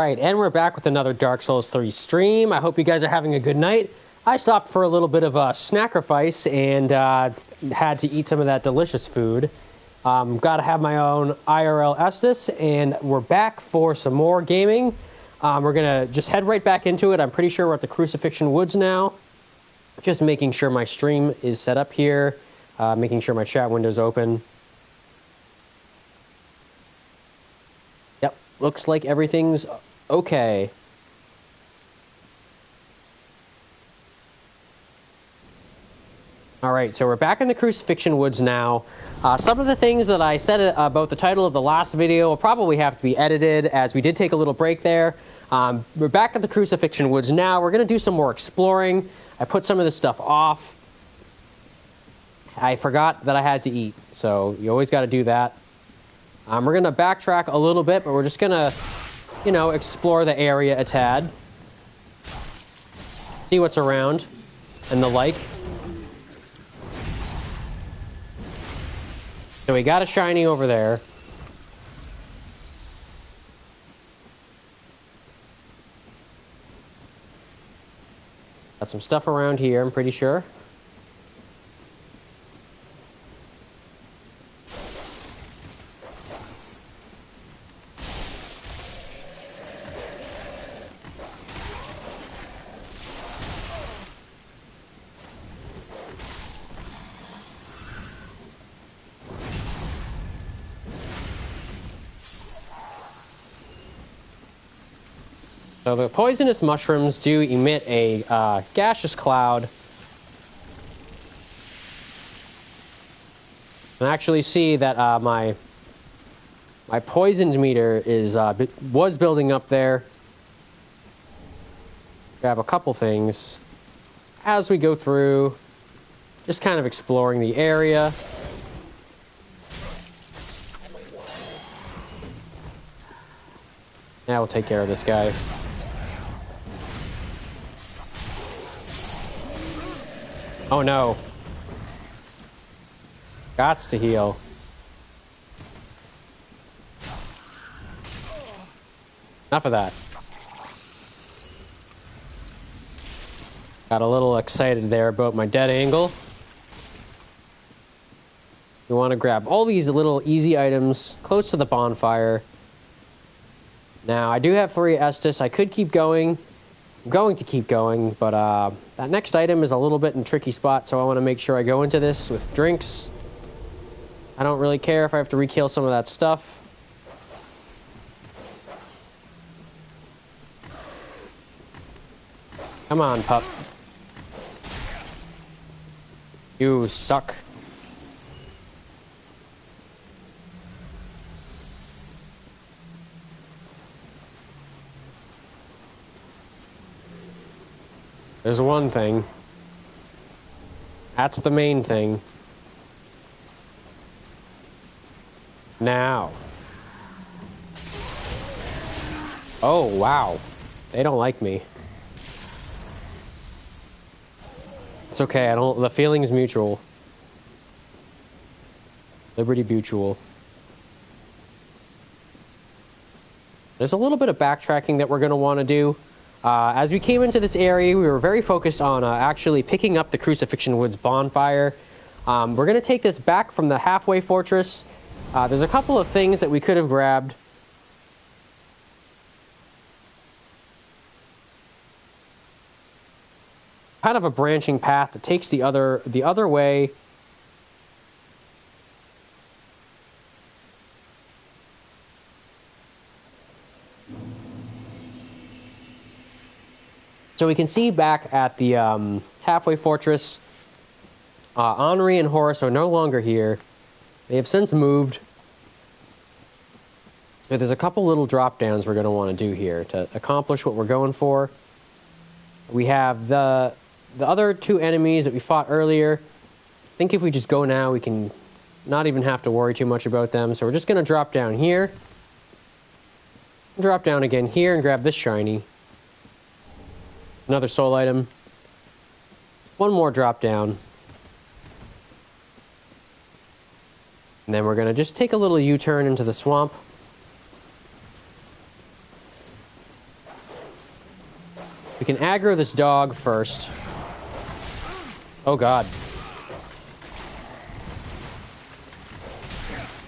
Alright, and we're back with another Dark Souls 3 stream. I hope you guys are having a good night. I stopped for a little bit of a snackifice and had to eat some of that delicious food. Gotta have my own IRL Estes, and we're back for some more gaming. We're gonna just head right back into it. I'm pretty sure we're at the Crucifixion Woods now. Just making sure my stream is set up here, making sure my chat window's open. Yep, looks like everything's okay. Alright, so we're back in the Crucifixion Woods now. Some of the things that I said about the title of the last video will probably have to be edited, as we did take a little break there. We're back at the Crucifixion Woods now. We're going to do some more exploring. I put some of this stuff off. I forgot that I had to eat, so you always got to do that. We're going to backtrack a little bit, but we're just going to, you know, explore the area a tad. See what's around and the like. So we got a shiny over there. Got some stuff around here, I'm pretty sure. So the poisonous mushrooms do emit a gaseous cloud. And actually see that my poisoned meter is was building up there. Grab a couple things as we go through, just kind of exploring the area. Now we'll take care of this guy. Oh no. Gots to heal. Enough of that. Got a little excited there about my dead angle. We want to grab all these little easy items close to the bonfire. Now, I do have 3 Estus. I could keep going. I'm going to keep going, but that next item is a little bit in a tricky spot, so I want to make sure I go into this with drinks. I don't really care if I have to re-kill some of that stuff. Come on, pup. You suck. There's one thing. That's the main thing. Now. Oh, wow. They don't like me. It's okay, the feeling is mutual. Liberty mutual. There's a little bit of backtracking that we're going to want to do. As we came into this area, we were very focused on actually picking up the Crucifixion Woods bonfire. We're going to take this back from the halfway fortress. There's a couple of things that we could have grabbed. Kind of a branching path that takes the other way. So we can see back at the halfway fortress, Henri and Horace are no longer here. They have since moved. So there's a couple little drop downs we're going to want to do here to accomplish what we're going for. We have the other 2 enemies that we fought earlier. I think if we just go now, we can not even have to worry too much about them. So we're just going to drop down here. Drop down again here and grab this shiny. Another soul item. One more drop down. And then we're going to just take a little U-turn into the swamp. We can aggro this dog first. Oh god.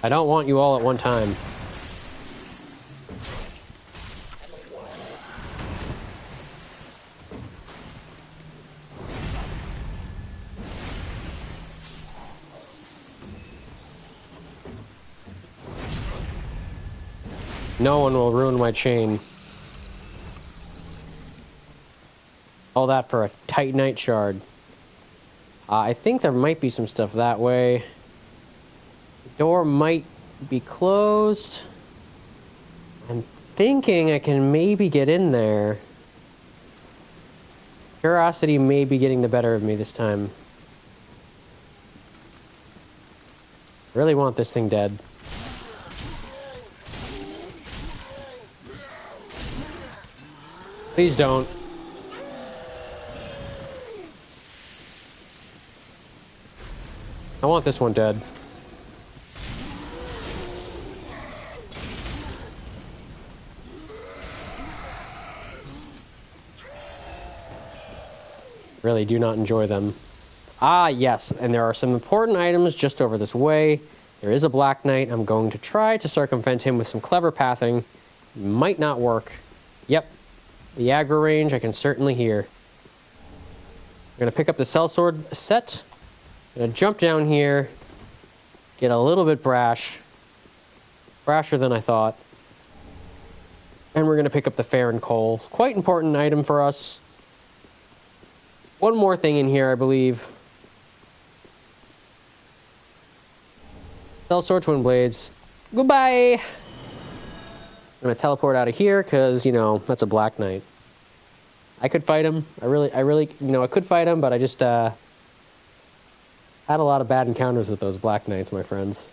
I don't want you all at one time. No one will ruin my chain. All that for a Titanite shard. I think there might be some stuff that way. The door might be closed. I'm thinking I can maybe get in there. Curiosity may be getting the better of me this time. I really want this thing dead. Please don't. I want this one dead. Really do not enjoy them. Ah, yes, and there are some important items just over this way. There is a Black Knight. I'm going to try to circumvent him with some clever pathing. Might not work. Yep. The aggro range I can certainly hear. I'm going to pick up the sellsword set. I'm going to jump down here. Get a little bit brash. Brasher than I thought. And we're going to pick up the Farron Coal. Quite important item for us. One more thing in here, I believe. Sellsword Twin Blades. Goodbye! I'm going to teleport out of here because, you know, that's a Black Knight. I could fight him. I really, you know, I could fight him, but I just, had a lot of bad encounters with those Black Knights, my friends.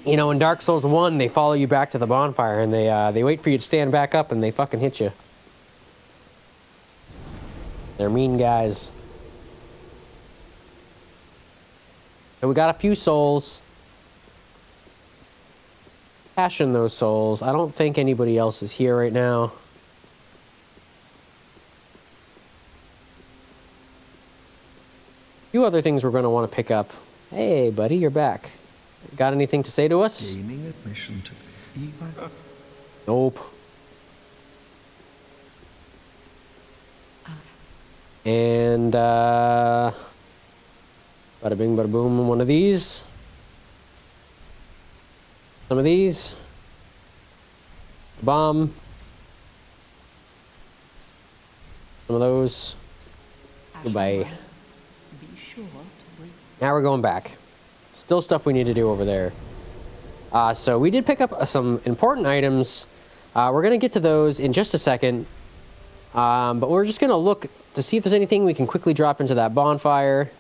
You know, in Dark Souls 1, they follow you back to the bonfire, and they wait for you to stand back up, and they fucking hit you. They're mean guys. And we got a few souls. Cash in those souls. I don't think anybody else is here right now. A few other things we're going to want to pick up. Hey, buddy, you're back. Got anything to say to us? Gaining admission to EMBER. Nope. And, bada bing, bada boom, one of these. Some of these. Bomb. Some of those. Goodbye. Now we're going back. Still stuff we need to do over there. So we did pick up some important items. We're going to get to those in just a second. But we're just going to look to see if there's anything we can quickly drop into that bonfire.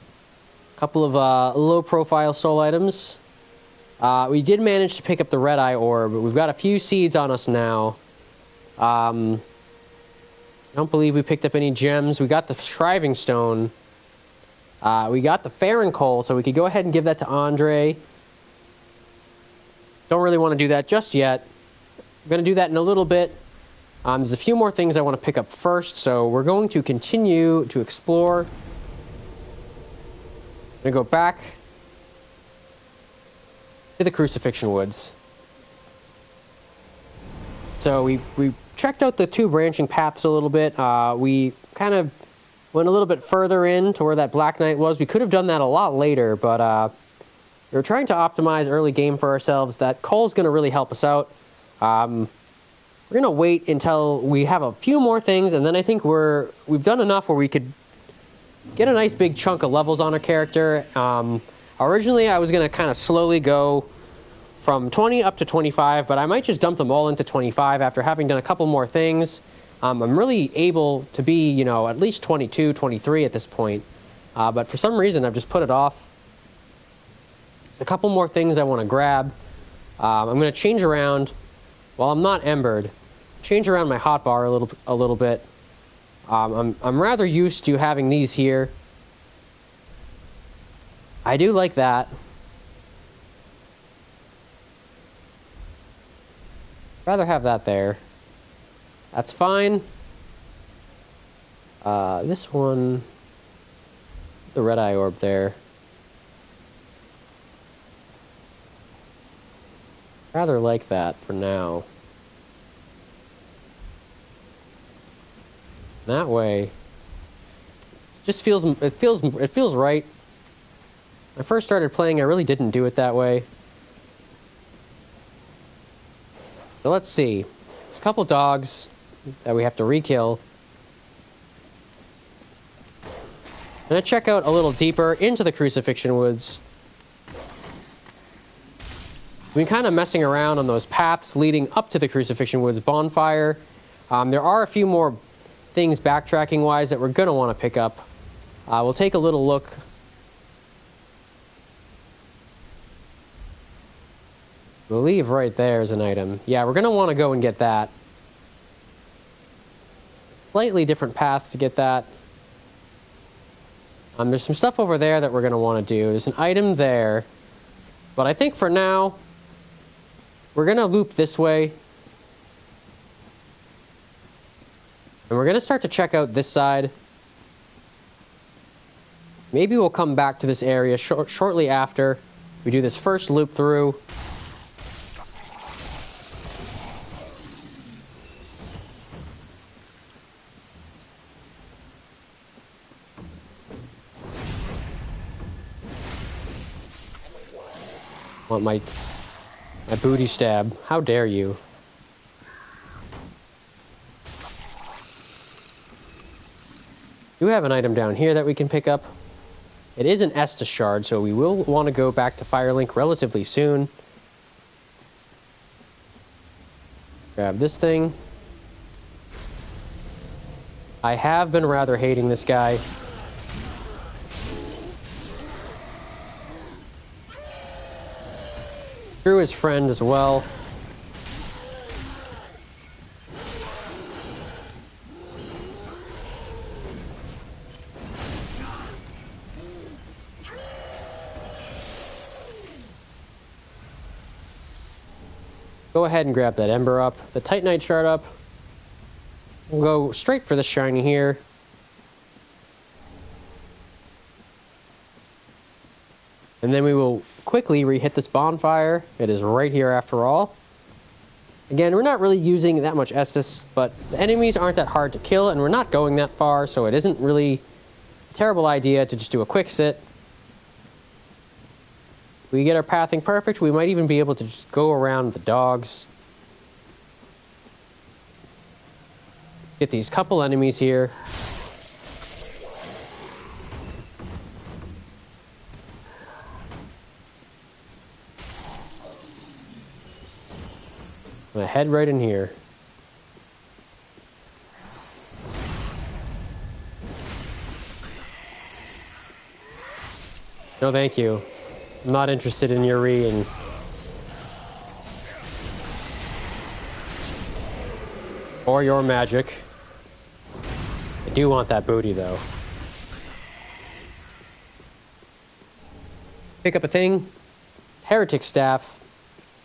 A couple of low-profile soul items. We did manage to pick up the red-eye orb. We've got a few seeds on us now. I don't believe we picked up any gems. We got the Shriving Stone. We got the Farron Coal, so we could go ahead and give that to Andre. Don't really want to do that just yet. I'm going to do that in a little bit. There's a few more things I want to pick up first, so we're going to continue to explore. I'm going to go back to the Crucifixion Woods. So we checked out the two branching paths a little bit. We kind of went a little bit further in to where that Black Knight was. We could have done that a lot later, but we were trying to optimize early game for ourselves. That coal's going to really help us out. We're going to wait until we have a few more things, and then I think we've done enough where we could get a nice big chunk of levels on our character. Originally, I was going to kind of slowly go from 20 up to 25, but I might just dump them all into 25 after having done a couple more things. I'm really able to be, you know, at least 22, 23 at this point. But for some reason, I've just put it off. There's a couple more things I want to grab. I'm going to change around. While I'm not embered, change around my hotbar a little bit. I'm rather used to having these here. I do like that. Rather have that there. That's fine. This one, the red eye orb there. Rather like that for now. That way, just feels right. When I first started playing, I really didn't do it that way. So let's see. There's a couple dogs that we have to re-kill. I'm gonna check out a little deeper into the Crucifixion Woods. We've been kind of messing around on those paths leading up to the Crucifixion Woods bonfire. There are a few more things backtracking-wise that we're gonna want to pick up. We'll take a little look. I believe right there is an item. Yeah, we're gonna want to go and get that. Slightly different path to get that. There's some stuff over there that we're going to want to do. There's an item there. But I think for now, we're going to loop this way. And we're going to start to check out this side. Maybe we'll come back to this area shortly after we do this first loop through. Want my booty stab. How dare you. Do have an item down here that we can pick up. It is an Estus shard, so we will want to go back to Firelink relatively soon. Grab this thing. I have been rather hating this guy. Through his friend as well. Go ahead and grab that Ember up, the Titanite shard up. We'll go straight for the shiny here. And then we will quickly re-hit this bonfire. It is right here after all. Again, we're not really using that much Estus, but the enemies aren't that hard to kill, and we're not going that far, so it isn't really a terrible idea to just do a quick sit. If we get our pathing perfect, we might even be able to just go around the dogs. Get these couple enemies here. I'm gonna head right in here. No, thank you. I'm not interested in your re or your magic. I do want that booty, though. Pick up a thing. Heretic staff.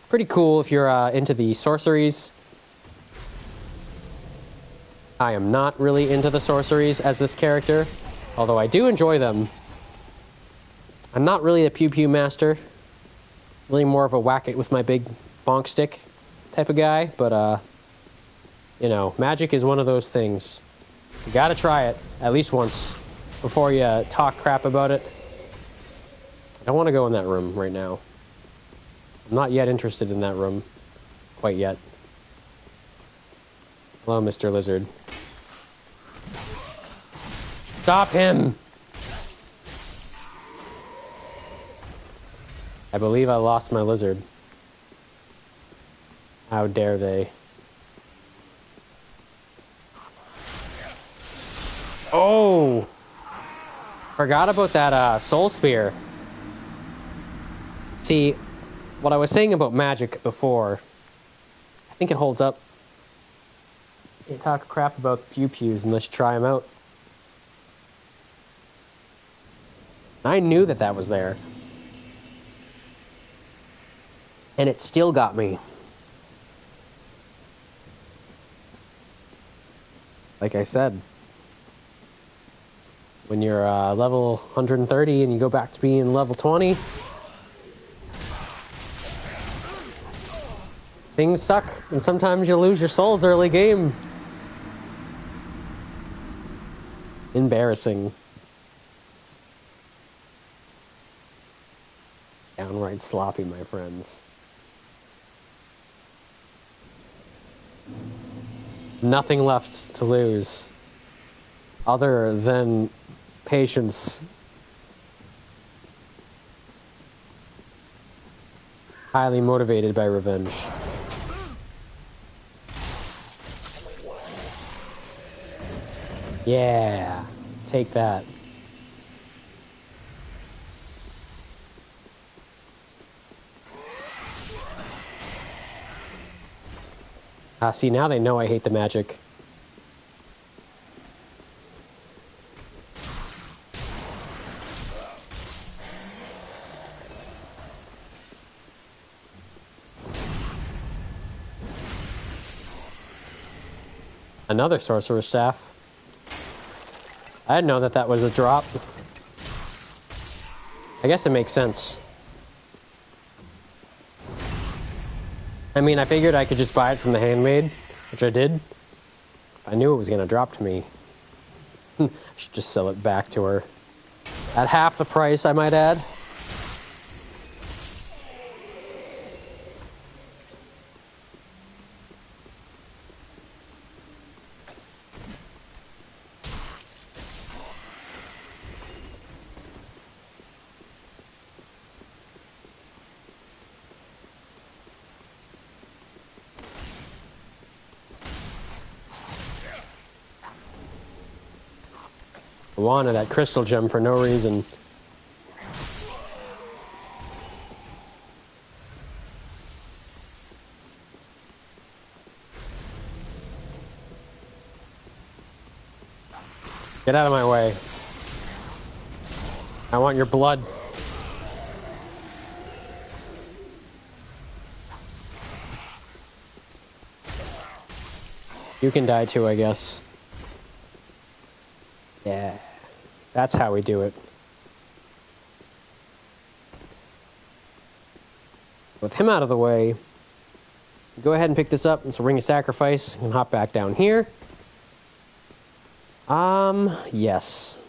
Pretty cool if you're into the sorceries. I am not really into the sorceries as this character, although I do enjoy them. I'm not really a pew-pew master. Really more of a whack-it with my big bonk stick type of guy, but, you know, magic is one of those things. You gotta try it at least once before you talk crap about it. I don't want to go in that room right now. I'm not yet interested in that room. Quite yet. Hello, Mr. Lizard. Stop him! I believe I lost my lizard. How dare they? Oh! Forgot about that soul spear. See, what I was saying about magic before, I think it holds up. You talk crap about pew-pews unless you try them out. I knew that that was there. And it still got me. Like I said. when you're level 130 and you go back to being level 20. Things suck, and sometimes you lose your souls early game. Embarrassing. Downright sloppy, my friends. Nothing left to lose other than patience. Highly motivated by revenge. Yeah, take that. See, now they know I hate the magic. Another sorcerer's staff. I didn't know that that was a drop. I guess it makes sense. I mean, I figured I could just buy it from the handmaid, which I did. I knew it was going to drop to me. I should just sell it back to her. At half the price, I might add. I wanted that crystal gem for no reason. Get out of my way. I want your blood. You can die too, I guess. Yeah, that's how we do it. With him out of the way, go ahead and pick this up. It's a ring of sacrifice. And hop back down here. Yes.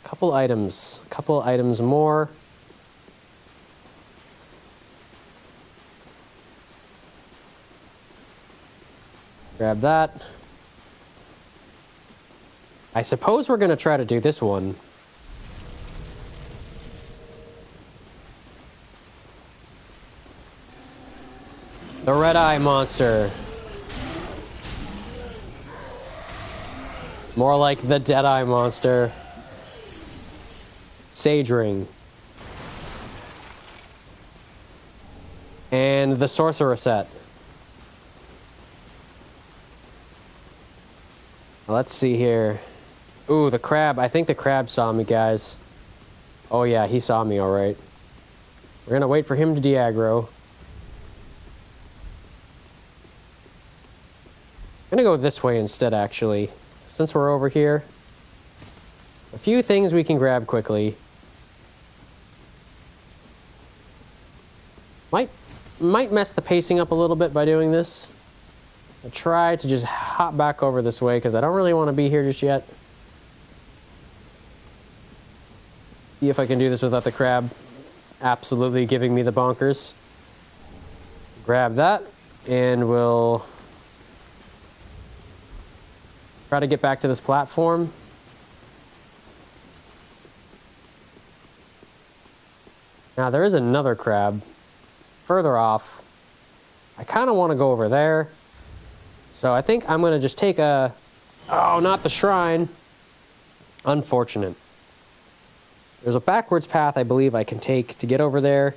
A couple items more. Grab that. I suppose we're going to try to do this one. The Red Eye Monster. More like the Dead Eye Monster. Sage Ring. And the Sorcerer set. Let's see here. Ooh, the crab. I think the crab saw me, guys. Oh yeah, he saw me, alright. We're gonna wait for him to de-aggro. I'm gonna go this way instead, actually. Since we're over here. A few things we can grab quickly. Might mess the pacing up a little bit by doing this. I'll try to just hop back over this way, because I don't really want to be here just yet. See if I can do this without the crab absolutely giving me the bonkers. Grab that, and we'll try to get back to this platform. Now, there is another crab further off. I kind of want to go over there. So I think I'm going to just take a... Oh, not the shrine. Unfortunate. There's a backwards path I believe I can take to get over there.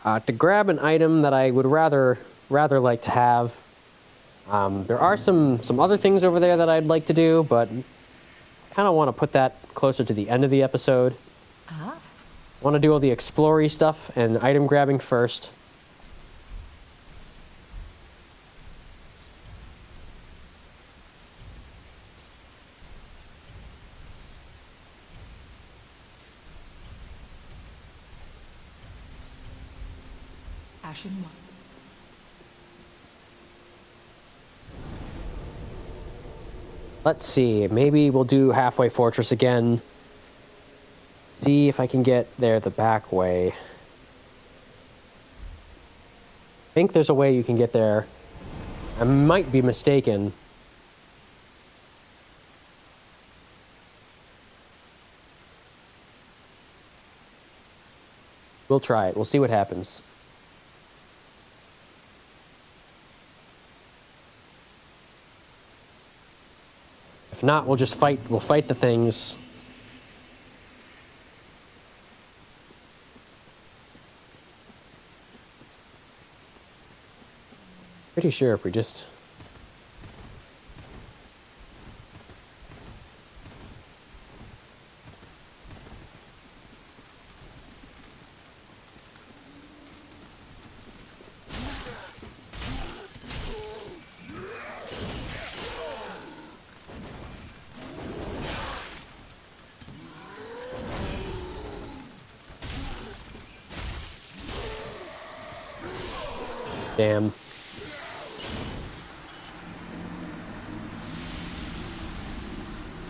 To grab an item that I would rather like to have. There are some other things over there that I'd like to do, but I kind of want to put that closer to the end of the episode. I want to do all the explory stuff and item grabbing first. Ashen One. Let's see. Maybe we'll do Halfway Fortress again. See if I can get there the back way. I think there's a way you can get there. I might be mistaken. We'll try it. We'll see what happens. If not, we'll just fight. We'll fight the things. Pretty sure if we just... Damn.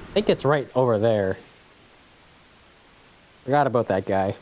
I think it's right over there. Forgot about that guy.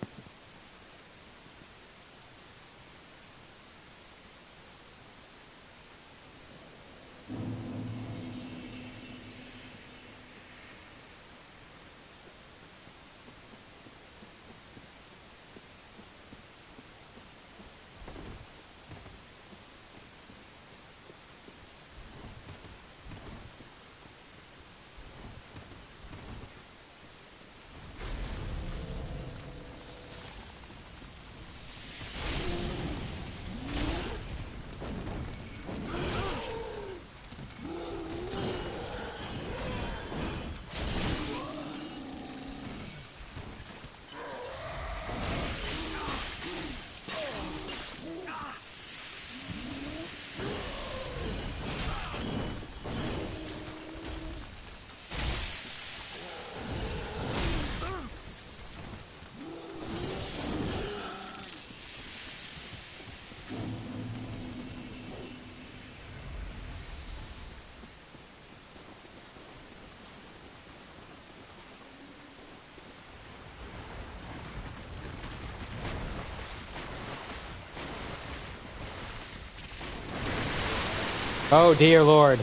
Oh, dear Lord.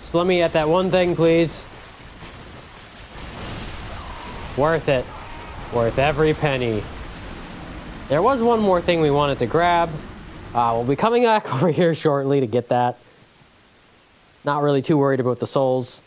Just let me at that one thing, please. Worth it. Worth every penny. There was one more thing we wanted to grab. We'll be coming back over here shortly to get that. Not really too worried about the souls.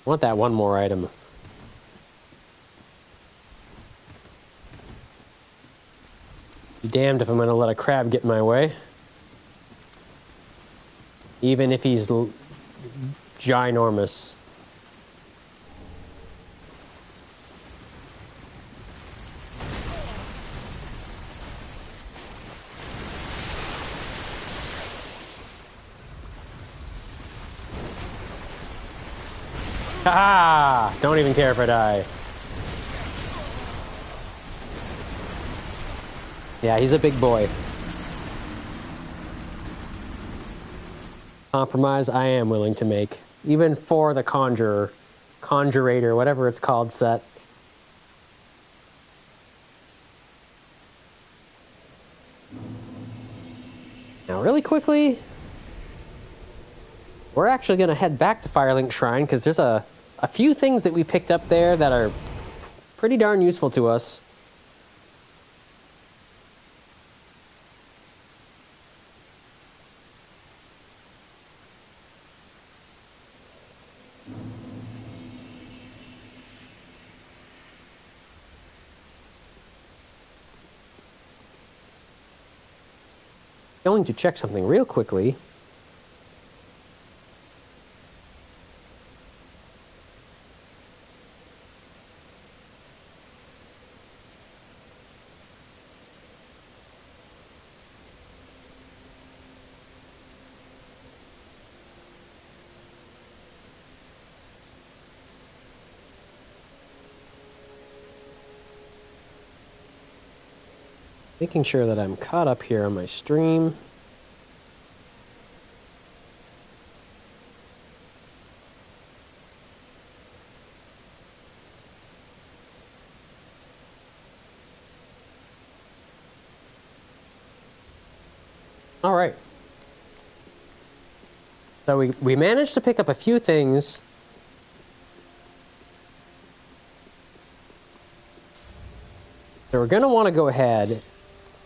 I want that one more item. Be damned if I'm going to let a crab get in my way. Even if he's ginormous. Ha! Don't even care if I die. Yeah, he's a big boy. Compromise I am willing to make. Even for the Conjurator, whatever it's called set. Now really quickly, we're actually going to head back to Firelink Shrine because there's a few things that we picked up there that are pretty darn useful to us. Going to check something real quickly. Making sure that I'm caught up here on my stream. All right. So we managed to pick up a few things. So we're going to want to go ahead,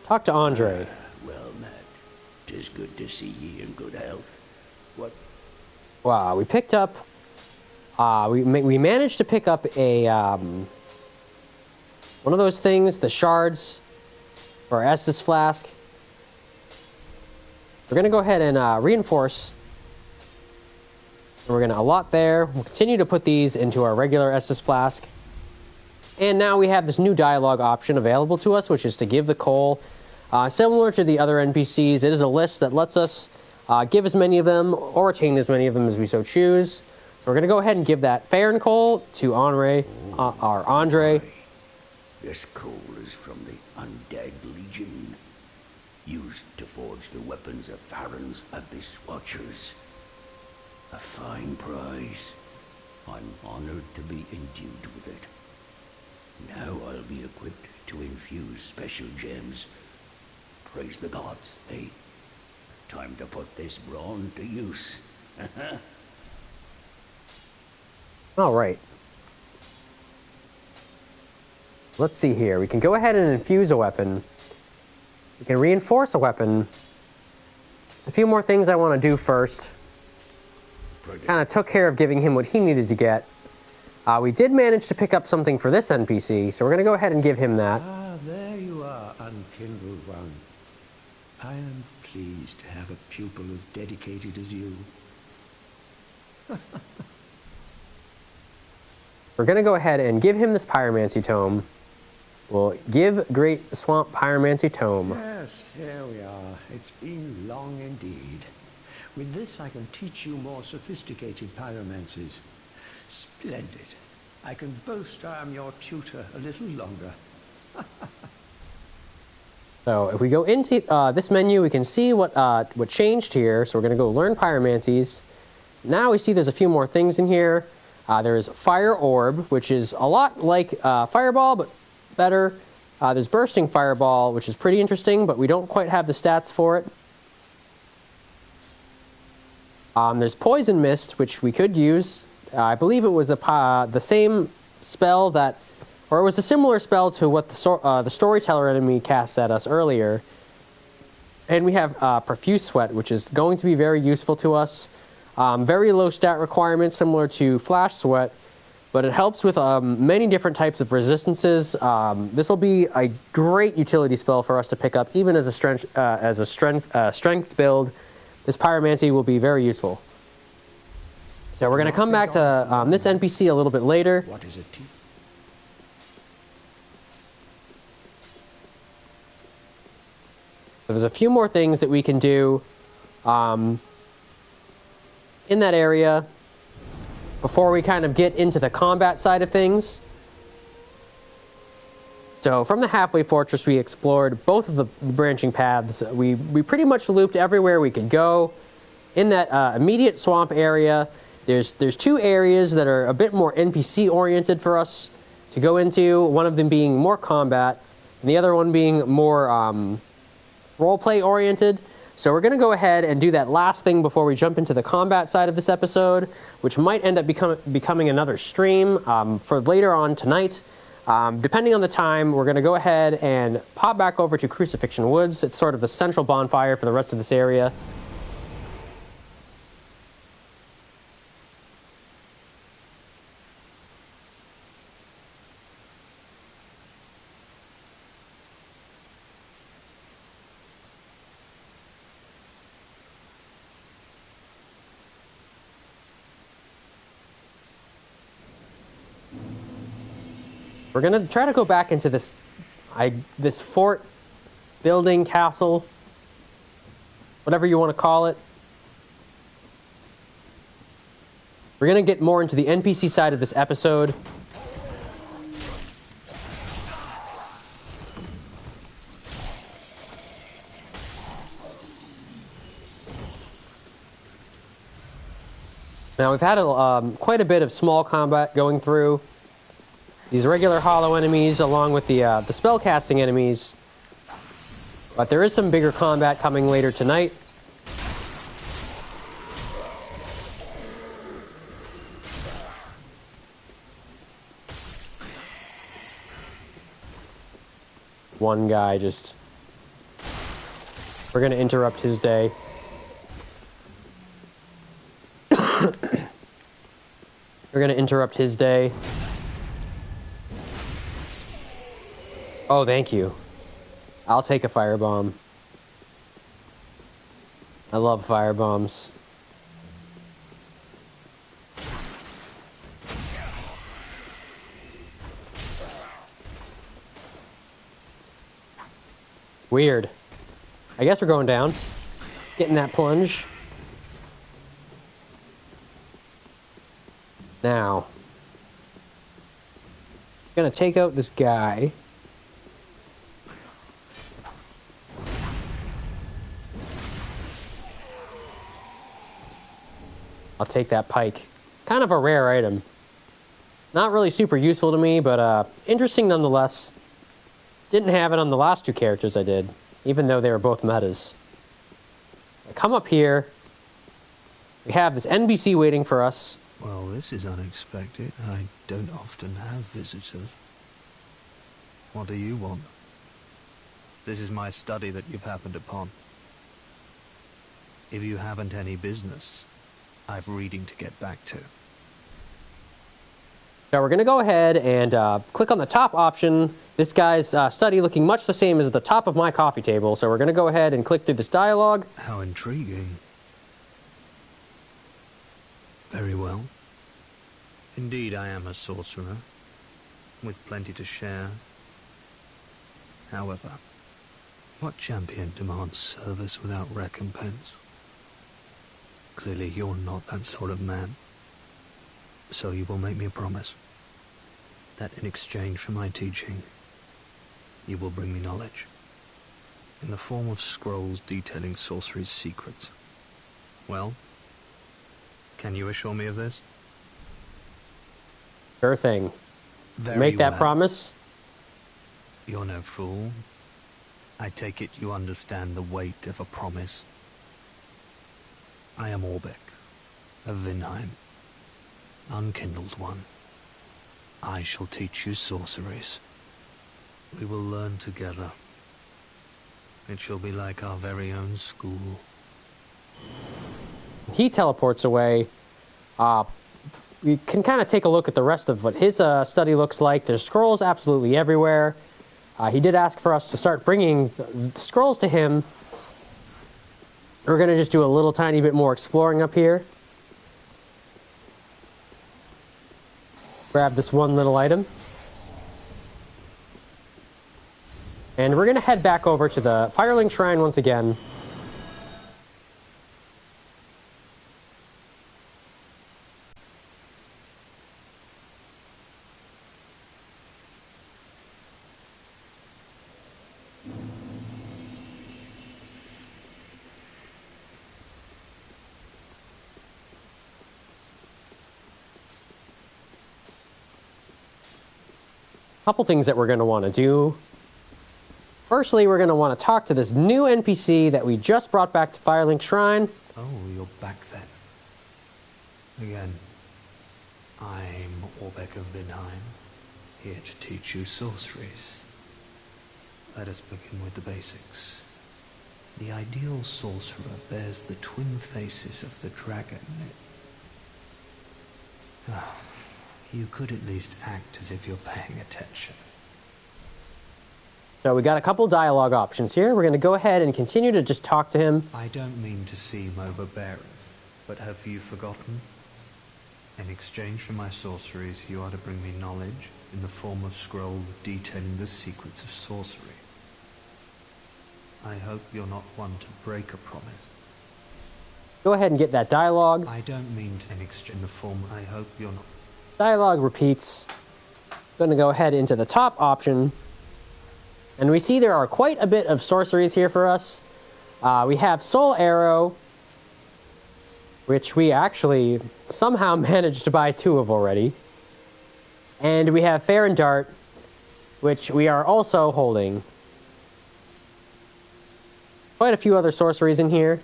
talk to Andre. Well, Matt, 'tis good to see ye in good health. What? Wow, we picked up, we managed to pick up a, one of those things, the shards for our Estus flask. We're going to go ahead and reinforce. We're going to allot there. We'll continue to put these into our regular Estus flask. And now we have this new dialogue option available to us, which is to give the coal. Similar to the other NPCs, it is a list that lets us give as many of them or retain as many of them as we so choose. So we're going to go ahead and give that Farron coal to Andre. This coal is from the Undead Legion, used to forge the weapons of Farron's Abyss Watchers. A fine prize. I'm honored to be endued with it. Now I'll be equipped to infuse special gems. Praise the gods, eh? Time to put this brawn to use. All right. Let's see here. We can go ahead and infuse a weapon. We can reinforce a weapon. There's a few more things I want to do first. Kind of took care of giving him what he needed to get. We did manage to pick up something for this NPC, so we're going to go ahead and give him that. Ah, there you are, unkindled one. I am pleased to have a pupil as dedicated as you. We're going to go ahead and give him this Pyromancy Tome. We'll give Great Swamp Pyromancy Tome. Yes, here we are. It's been long indeed. With this, I can teach you more sophisticated pyromancies. Splendid. I can boast I am your tutor a little longer. So if we go into this menu, we can see what changed here. So we're going to go learn pyromancies. Now we see there's a few more things in here. There's Fire Orb, which is a lot like Fireball, but better. There's Bursting Fireball, which is pretty interesting, but we don't quite have the stats for it. There's Poison Mist, which we could use. I believe it was the same spell that, or it was a similar spell to what the Storyteller enemy cast at us earlier. And we have Profuse Sweat, which is going to be very useful to us. Very low stat requirements, similar to Flash Sweat, but it helps with many different types of resistances. This will be a great utility spell for us to pick up, even as a strength build. This pyromancy will be very useful. So we're going to come back to this NPC a little bit later. What is it? There's a few more things that we can do in that area before we kind of get into the combat side of things. So from the Halfway Fortress, we explored both of the branching paths. We pretty much looped everywhere we could go. In that immediate swamp area, there's two areas that are a bit more NPC oriented for us to go into. One of them being more combat, and the other one being more roleplay oriented. So we're going to go ahead and do that last thing before we jump into the combat side of this episode, which might end up becoming another stream for later on tonight. Depending on the time, we're going to go ahead and pop back over to Crucifixion Woods. It's sort of the central bonfire for the rest of this area. We're going to try to go back into this fort, building, castle, whatever you want to call it. We're going to get more into the NPC side of this episode. Now we've had quite a bit of small combat going through. These regular hollow enemies along with the spellcasting enemies. But there is some bigger combat coming later tonight. One guy just... We're going to interrupt his day. We're going to interrupt his day. Oh, thank you. I'll take a firebomb. I love firebombs. Weird. I guess we're going down. Getting that plunge. Now. Gonna take out this guy. I'll take that pike. Kind of a rare item. Not really super useful to me, but interesting nonetheless. Didn't have it on the last two characters I did, even though they were both metas. I come up here. We have this NPC waiting for us. Well, this is unexpected. I don't often have visitors. What do you want? This is my study that you've happened upon. If you haven't any business, I've reading to get back to. So we're going to go ahead and click on the top option. This guy's study looking much the same as the top of my coffee table. So we're going to go ahead and click through this dialogue. How intriguing. Very well. Indeed, I am a sorcerer, with plenty to share. However, what champion demands service without recompense? Clearly, you're not that sort of man. So you will make me a promise that in exchange for my teaching, you will bring me knowledge in the form of scrolls detailing sorcery's secrets. Well, can you assure me of this? Sure thing. Very Make that well. promise. You're no fool. I take it you understand the weight of a promise. I am Orbeck of Vinheim, unkindled one. I shall teach you sorceries. We will learn together. It shall be like our very own school. He teleports away. We can kind of take a look at the rest of what his study looks like. There's scrolls absolutely everywhere. He did ask for us to start bringing the scrolls to him. We're going to just do a little tiny bit more exploring up here. Grab this one little item. And we're going to head back over to the Firelink Shrine once again. Couple things that we're going to want to do. Firstly, we're going to want to talk to this new NPC that we just brought back to Firelink Shrine. Oh, you're back then. Again, I'm Orbeck of Vinheim, here to teach you sorceries. Let us begin with the basics. The ideal sorcerer bears the twin faces of the dragon. You could at least act as if you're paying attention. So we got a couple dialogue options here. We're going to go ahead and continue to just talk to him. I don't mean to seem overbearing, but have you forgotten? In exchange for my sorceries, you are to bring me knowledge in the form of scrolls detailing the secrets of sorcery. I hope you're not one to break a promise. Go ahead and get that dialogue. I don't mean to in exchange in the form. I hope you're not. Dialogue repeats. Going to go ahead into the top option. And we see there are quite a bit of sorceries here for us. We have Soul Arrow. which we actually somehow managed to buy 2 of already. And we have Fair and Dart, which we are also holding. Quite a few other sorceries in here.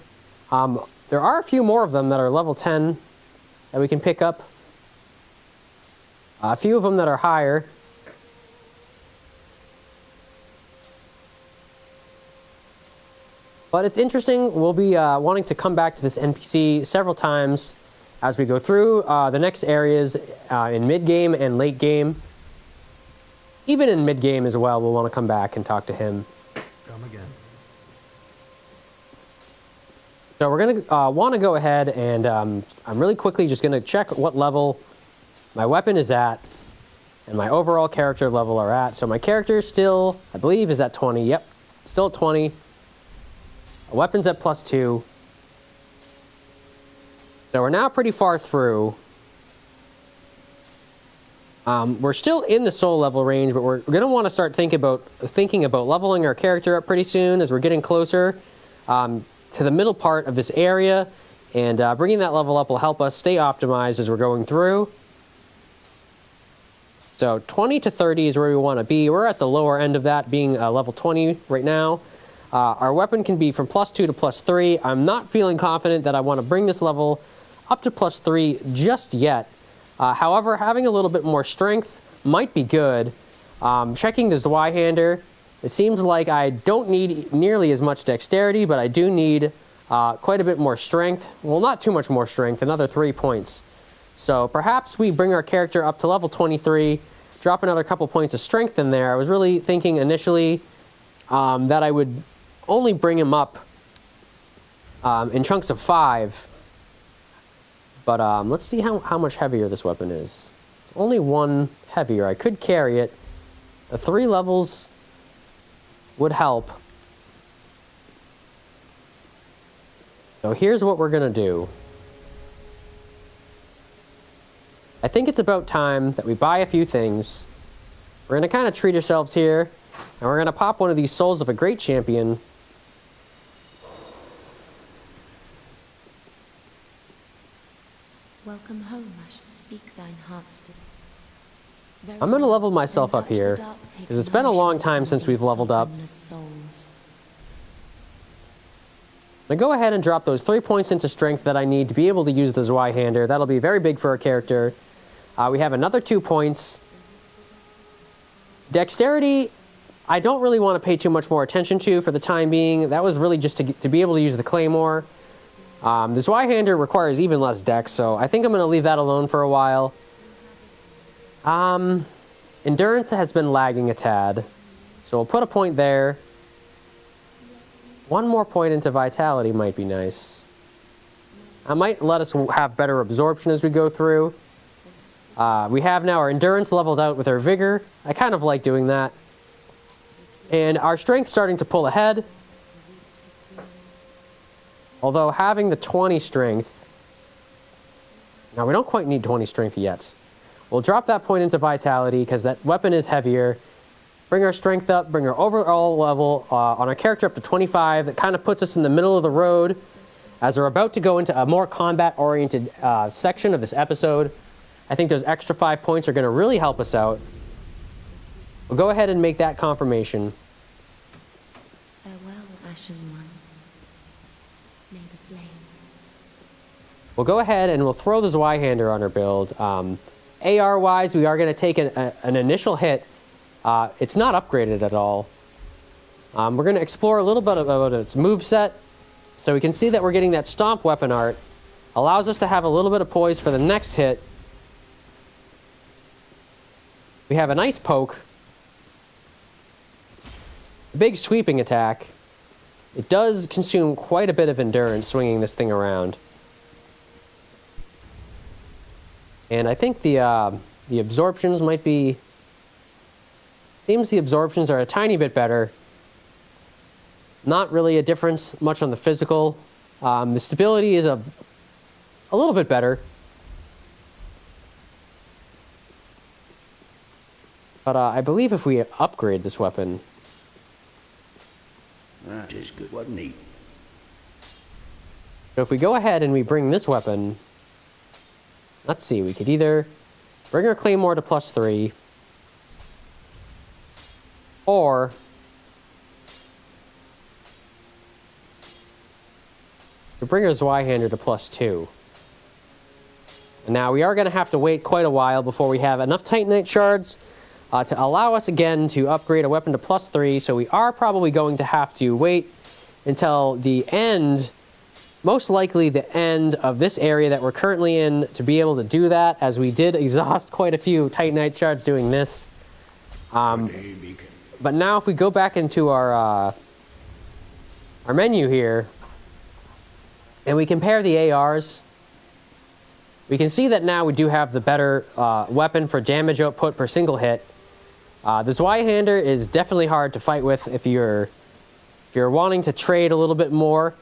There are a few more of them that are level 10 that we can pick up. A few of them that are higher. But it's interesting. We'll be wanting to come back to this NPC several times as we go through the next areas in mid-game and late game. Even in mid-game as well, we'll want to come back and talk to him. Come again. So we're going to want to go ahead and I'm really quickly just going to check what level my weapon is at and my overall character level are at. So my character still, I believe, is at 20. Yep, still at 20. Weapon's at +2. So we're now pretty far through. We're still in the soul level range, but we're going to want to start thinking about leveling our character up pretty soon as we're getting closer to the middle part of this area. And bringing that level up will help us stay optimized as we're going through. So 20 to 30 is where we want to be. We're at the lower end of that, being level 20 right now. Our weapon can be from +2 to +3. I'm not feeling confident that I want to bring this level up to +3 just yet. However, having a little bit more strength might be good. Checking the Zweihander, it seems like I don't need nearly as much dexterity, but I do need quite a bit more strength. Well, not too much more strength, another 3 points. So perhaps we bring our character up to level 23, drop another couple points of strength in there. I was really thinking initially that I would only bring him up in chunks of 5. But let's see how much heavier this weapon is. It's only 1 heavier. I could carry it. The 3 levels would help. So here's what we're going to do. I think it's about time that we buy a few things. We're going to kind of treat ourselves here. And we're going to pop one of these Souls of a Great Champion. Welcome home, I shall speak thine heart's desire. I'm going to level myself up here, because it's been a long time since we've leveled up. Now go ahead and drop those 3 points into strength that I need to be able to use the Zweihander. That'll be very big for our character. We have another 2 points. Dexterity, I don't really want to pay too much more attention to for the time being. That was really just to be able to use the Claymore. The Zweihander requires even less dex, so I think I'm going to leave that alone for a while. Endurance has been lagging a tad, so we'll put a point there. 1 more point into Vitality might be nice. I might let us have better absorption as we go through. We have now our Endurance leveled out with our Vigor. I kind of like doing that. And our Strength starting to pull ahead. Although having the 20 strength... Now, we don't quite need 20 strength yet. We'll drop that point into Vitality, because that weapon is heavier. Bring our strength up, bring our overall level on our character up to 25. That kind of puts us in the middle of the road, as we're about to go into a more combat-oriented section of this episode. I think those extra 5 points are going to really help us out. We'll go ahead and make that confirmation. Farewell, Ashen One. May the flame. We'll go ahead and we'll throw the Zweihander on our build. AR-wise, we are going to take an initial hit. It's not upgraded at all. We're going to explore a little bit about its moveset. So we can see that we're getting that Stomp weapon art. Allows us to have a little bit of poise for the next hit. We have a nice poke. A big sweeping attack. It does consume quite a bit of endurance swinging this thing around. And I think the absorptions might be... Seems the absorptions are a tiny bit better. Not really a difference much on the physical. The stability is a little bit better. But I believe if we upgrade this weapon... That is good, wasn't he? So if we go ahead and we bring this weapon, let's see, we could either bring our Claymore to +3, or we bring our Zweihander to +2. And now we are going to have to wait quite a while before we have enough Titanite shards to allow us again to upgrade a weapon to +3, so we are probably going to have to wait until the end, most likely the end of this area that we're currently in, to be able to do that, as we did exhaust quite a few Titanite shards doing this. But now if we go back into our menu here, and we compare the ARs, we can see that now we do have the better weapon for damage output per single hit. The Zweihander is definitely hard to fight with if you're wanting to trade a little bit more.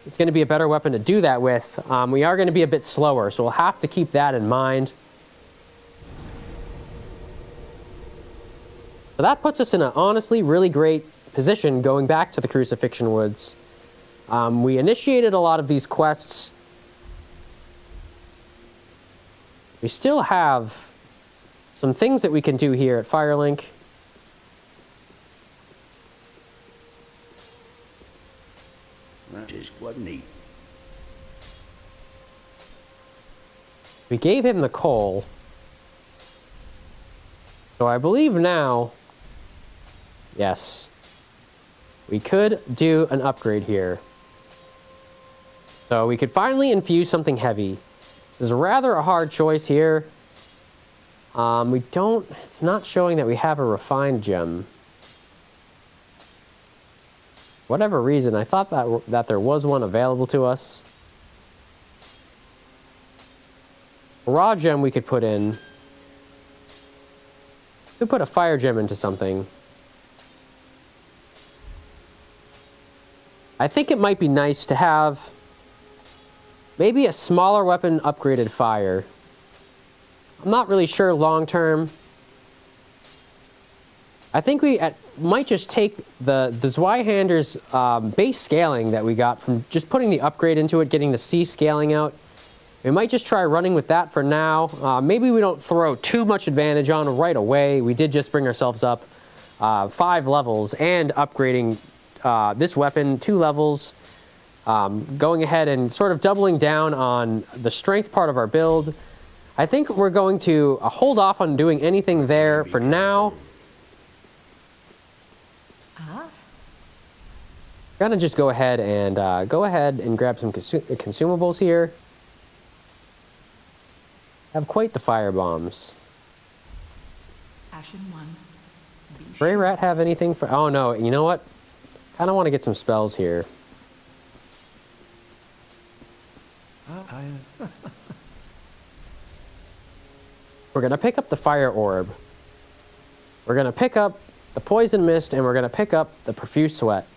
It's going to be a better weapon to do that with. We are going to be a bit slower, so we'll have to keep that in mind. So that puts us in an honestly really great position going back to the Crucifixion Woods. We initiated a lot of these quests. We still have some things that we can do here at Firelink. That is quite neat. We gave him the coal. So I believe now, yes, we could do an upgrade here. So we could finally infuse something heavy. This is rather a hard choice here. It's not showing that we have a refined gem. Whatever reason, I thought that there was one available to us. A raw gem we could put in. We could put a fire gem into something. I think it might be nice to have maybe a smaller weapon upgraded fire. I'm not really sure long term. I think we might just take the Zweihander's base scaling that we got from just putting the upgrade into it, getting the C scaling out. We might just try running with that for now. Maybe we don't throw too much advantage on right away. We did just bring ourselves up 5 levels and upgrading this weapon 2 levels. Going ahead and sort of doubling down on the strength part of our build. I think we're going to hold off on doing anything there for now. Gonna just go ahead and grab some consumables here. Have quite the fire bombs. Ashen 1. Grey Rat have anything for? Oh no! You know what? Kind of want to get some spells here. We're gonna pick up the fire orb. We're gonna pick up the poison mist, and we're gonna pick up the profuse sweat.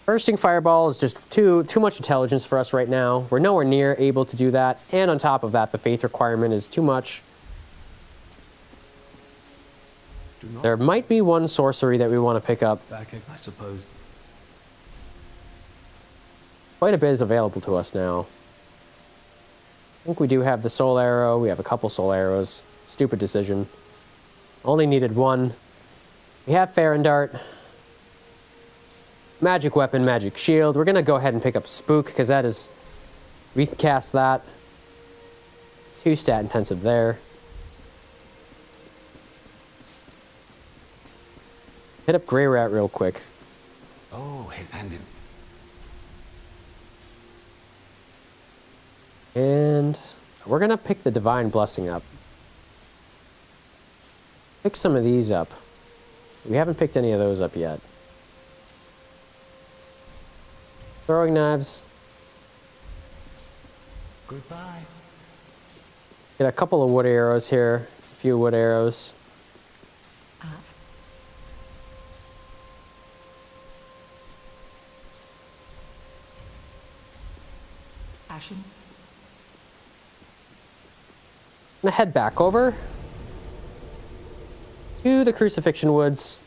Bursting Fireball is just too much intelligence for us right now. We're nowhere near able to do that, and on top of that, the faith requirement is too much. There might be one sorcery that we want to pick up. Back, I suppose. Quite a bit is available to us now. I think we do have the soul arrow. We have a couple soul arrows. Stupid decision. Only needed one. We have Farron Dart. Magic weapon, magic shield. We're going to go ahead and pick up Spook, because that is... we can cast that. 2 stat intensive there. Hit up Grey Rat real quick. Oh, handed. And we're going to pick the Divine Blessing up. Pick some of these up. We haven't picked any of those up yet. Throwing knives. Goodbye. Get a couple of wood arrows here. A few wood arrows. Ashen. I'm gonna head back over to the Crucifixion Woods.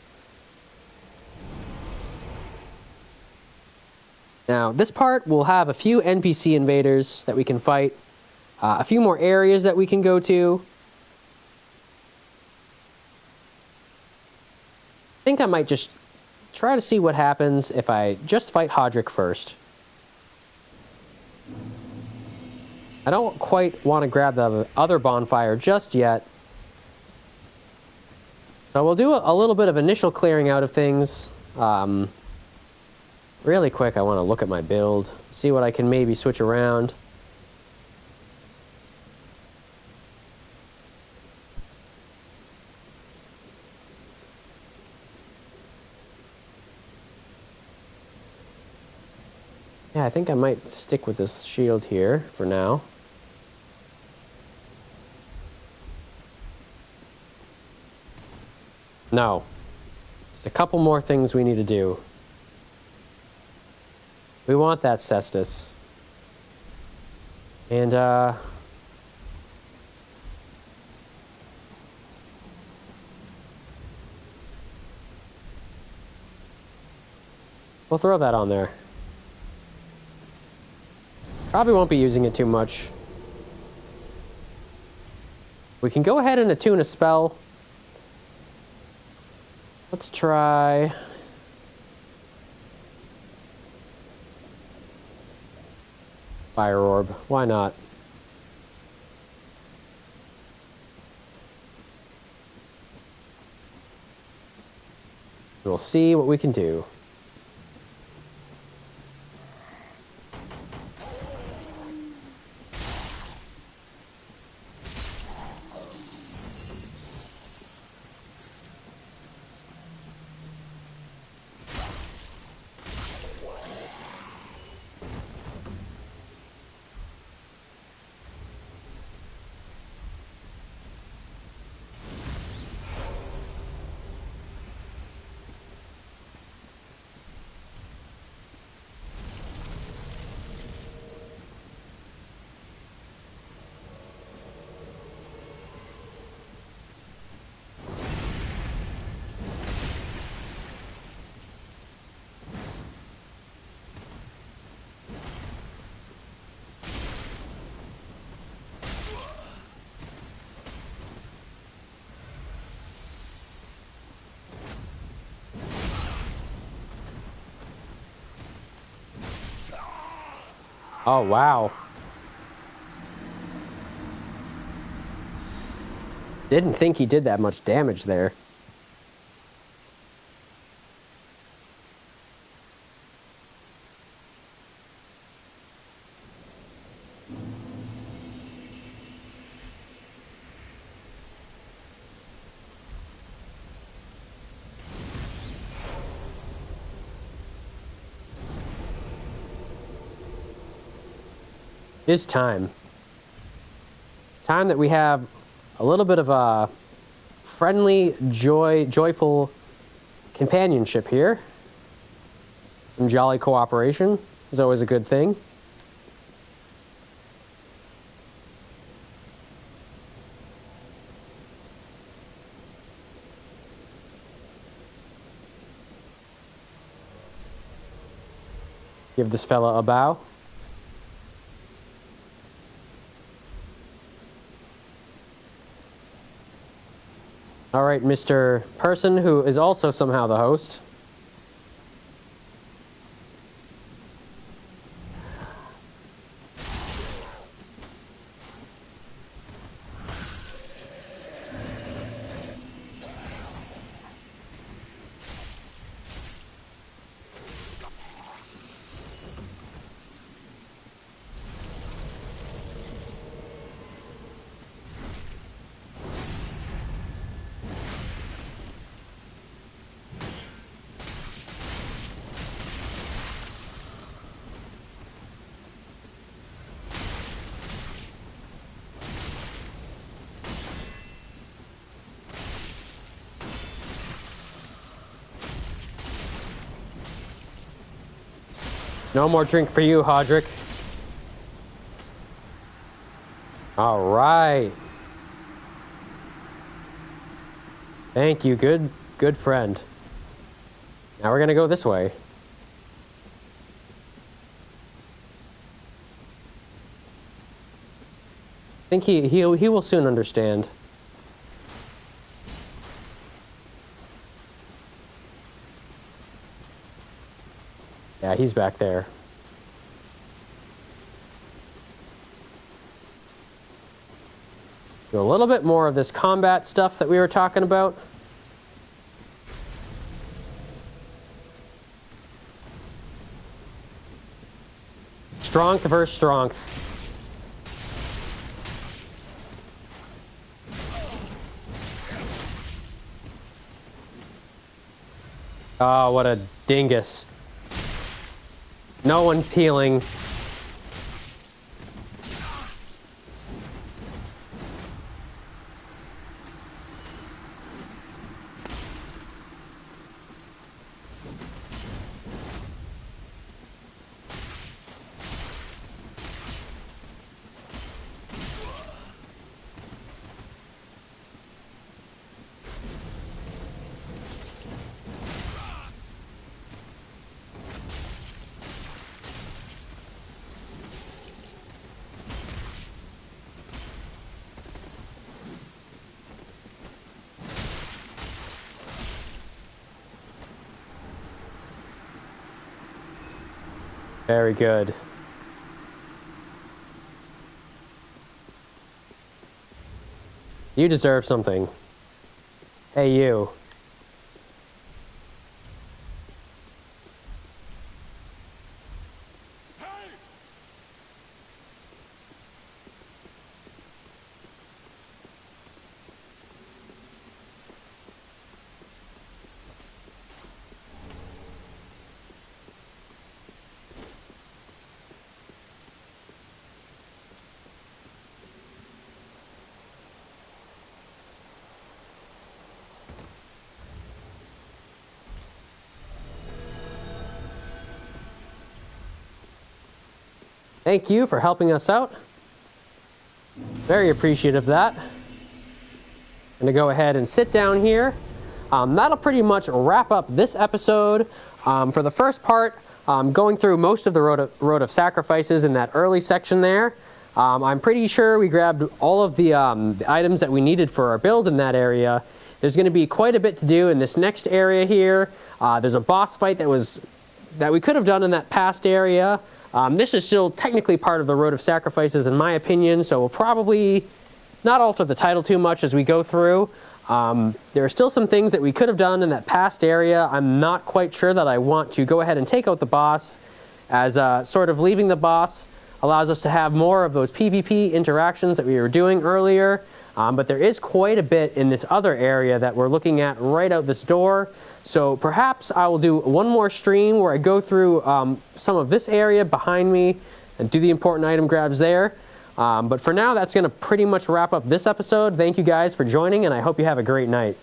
Now, this part will have a few NPC invaders that we can fight, a few more areas that we can go to. I think I might just try to see what happens if I just fight Hodrick first. I don't quite want to grab the other bonfire just yet. So we'll do a little bit of initial clearing out of things. Really quick, I want to look at my build, see what I can maybe switch around. Yeah, I think I might stick with this shield here for now. No. There's a couple more things we need to do. We want that Cestus. And, we'll throw that on there. Probably won't be using it too much. We can go ahead and attune a spell. Let's try... Fire Orb. Why not? We'll see what we can do. Oh, wow. Didn't think he did that much damage there. It is time. It's time that we have a little bit of a friendly, joyful companionship here. Some jolly cooperation is always a good thing. Give this fella a bow. All right, Mr. Person, who is also somehow the host. No more drink for you, Hodrick. All right. Thank you, good friend. Now we're gonna go this way. think he will soon understand. Yeah, he's back there. Do a little bit more of this combat stuff that we were talking about. Strength versus strength. Oh, what a dingus. No one's healing. Very good. You deserve something. Hey, you. Thank you for helping us out. Very appreciative of that. I'm going to go ahead and sit down here. That'll pretty much wrap up this episode. For the first part, going through most of the Road of Sacrifices in that early section there. I'm pretty sure we grabbed all of the items that we needed for our build in that area. There's going to be quite a bit to do in this next area here. There's a boss fight that we could have done in that past area. This is still technically part of the Road of Sacrifices in my opinion, so we'll probably not alter the title too much as we go through. There are still some things that we could have done in that past area. I'm not quite sure that I want to go ahead and take out the boss, as sort of leaving the boss allows us to have more of those PvP interactions that we were doing earlier. But there is quite a bit in this other area that we're looking at right out this door. So perhaps I will do one more stream where I go through some of this area behind me and do the important item grabs there. But for now, that's going to pretty much wrap up this episode. Thank you guys for joining, and I hope you have a great night.